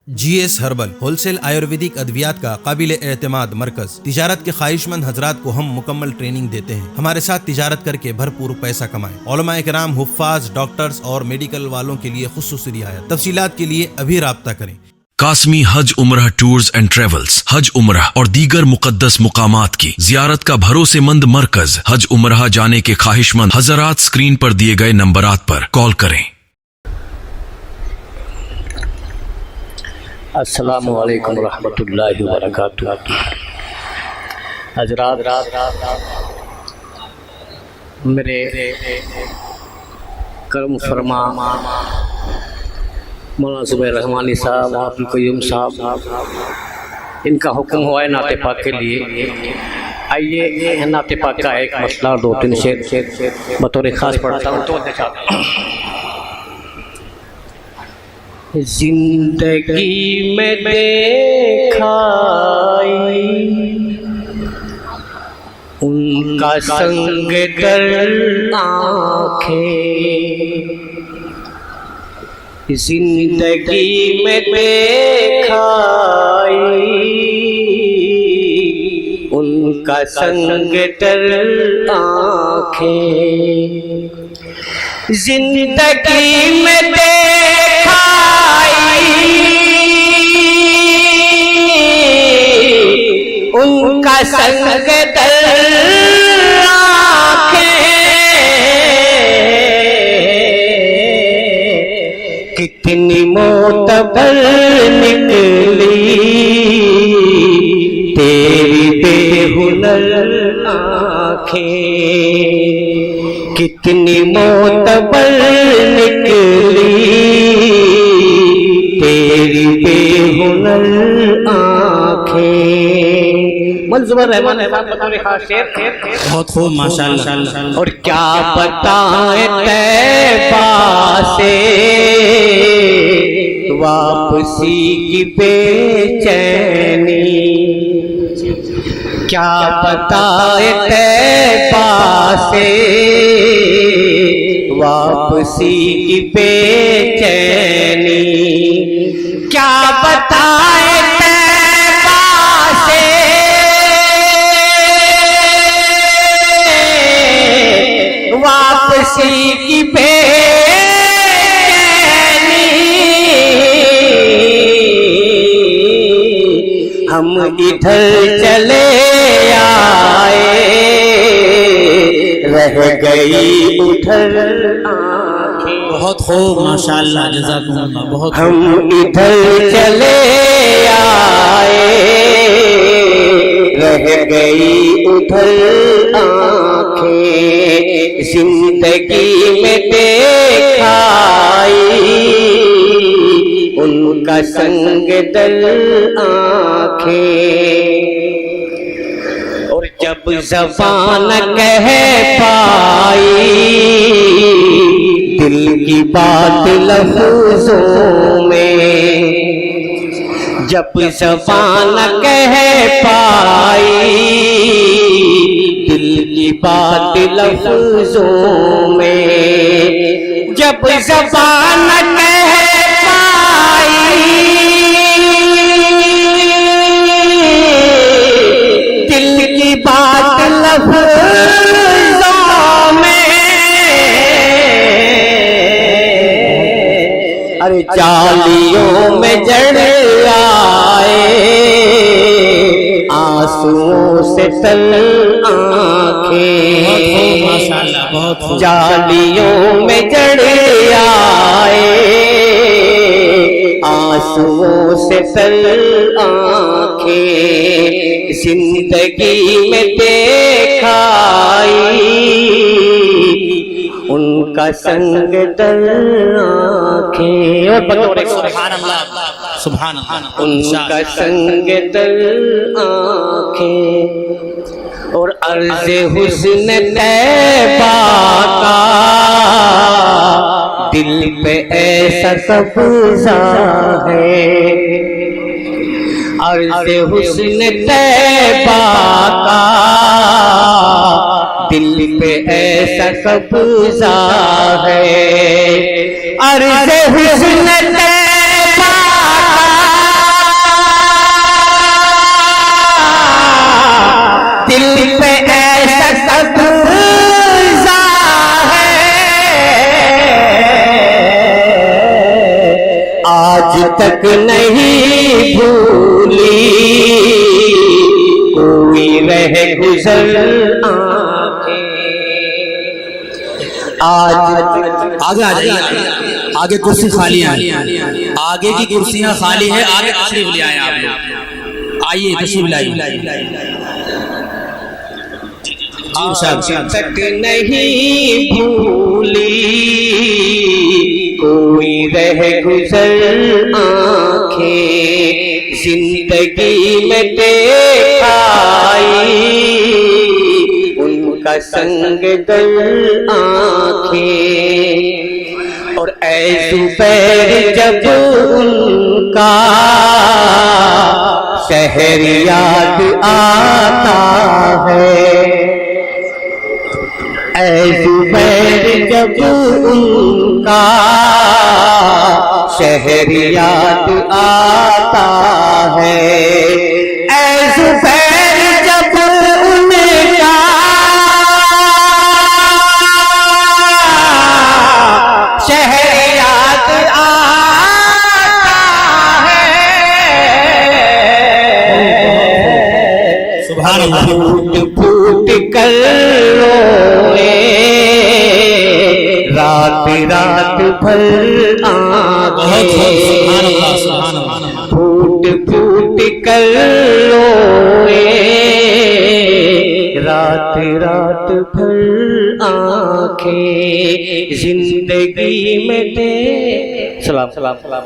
GS herbal wholesale Ayurvedic अद्वियात का काबिल एतमाद मरकज। तिजारत के ख्वाहिशमंद हजरात को हम मुकम्मल ट्रेनिंग देते हैं। हमारे साथ तिजारत करके भरपूर पैसा कमाएं। उलमा इकराम, हुफ्फाज, डॉक्टर्स और मेडिकल वालों के लिए खुसूसी रियायत। तफसीलात के लिए अभी राब्ता करें। कासमी हज उम्रह टूर्स एंड ट्रेवल्स हज उम्रह और दीगर मुकद्दस मुकामात की जियारत का भरोसेमंद मरकज। हज उम्रह जाने के ख्वाहिशमंद हजरात स्क्रीन पर दिए गए नंबरात पर कॉल करें। अस्सलामु अलैकुम रहमतुल्लाहि व बरकातुहू। हजरात, मेरे करम फरमा मौलाना ज़ुबैर रहमानी साहब, अब्दुल क़य्यूम साहब, इनका हुक्म हुआ है नाते पाक के लिए। आइए नाते पाक का एक मसला और 2-3 शेर बतौर खास पढ़ता हूँ। तो जिंदगी में देखा उनका संग दर आँखें, जिंदगी में देखा उनका संग दर आँखें, जिंदगी में देखा उनका संग दर आँखें, कितनी मोतबर निकली तेरी बेहुनर आँखें, कितनी मोतबर निकली तेरी बेहुनर आँखें। मंजूर रहमान बहुत खूब माशाअल्लाह। और क्या बताएं तैबा से वापसी की बेचैनी, क्या बताएं तैबा से वापसी की बेचैनी, क्या बताएं तैबा से वापसी की बेचैनी। हम इधर चले आए रह गई उधर आँखें। बहुत खूब माशाअल्लाह, जज़ाकुमुल्लाह। बहुत हम इधर चले आए रह गई उधर आँखें, जिंदगी में देखा उनका संग दर आँखें। और जब ज़बान कह पाई दिल की बात लफ्ज़ों में, जब ज़बान कह पाई दिल की बात लफ्ज़ों में, जब ज़बान कह पाई दिल की बात लफ्ज़ों में, अरे जालियों में जड़ आए आंसुओं से तल आँखें, माशाअल्लाह। बहुत खूब। जालियों में जड़ आए आंसुओं से तल आँखें, जिंदगी में देखा उनका संग दर आँखें। और बतौर सुभान अल्लाह, सुभान अल्लाह। उनका संग दर आँखें। और अर्ज़े हुस्न तैबा का दिल पे ऐसा कब्ज़ा है, अर्ज़े हुस्न तैबा का दिल पे ऐसा कब्ज़ा है, अर्ज़े हुस्न तैबा का आज तक नहीं भूली कोई रह गुजर आंखें। आज आगे आ जाइए, आगे कुर्सी खाली है, आगे की कुर्सियां खाली है, आगे तशरीफ ले आए आप लोग, आइए तशरीफ लाइए। आज तक नहीं भूली कोई रह गुजर आंखें, जिंदगी में देखाई उनका संग दर आंखें। और ऐ जुबैर जब उनका शहर याद आता है, ऐ जुबैर जब उनका शहर याद आता है, ऐ जुबैर जब उनका शहर याद आता है। सुभान अल्लाह। फूट फूट कर रोए रात रात भर आंखें, फूट फूट कर रोए रात रात भर आंखें, जिंदगी में दे सलाम सलाम सलाम।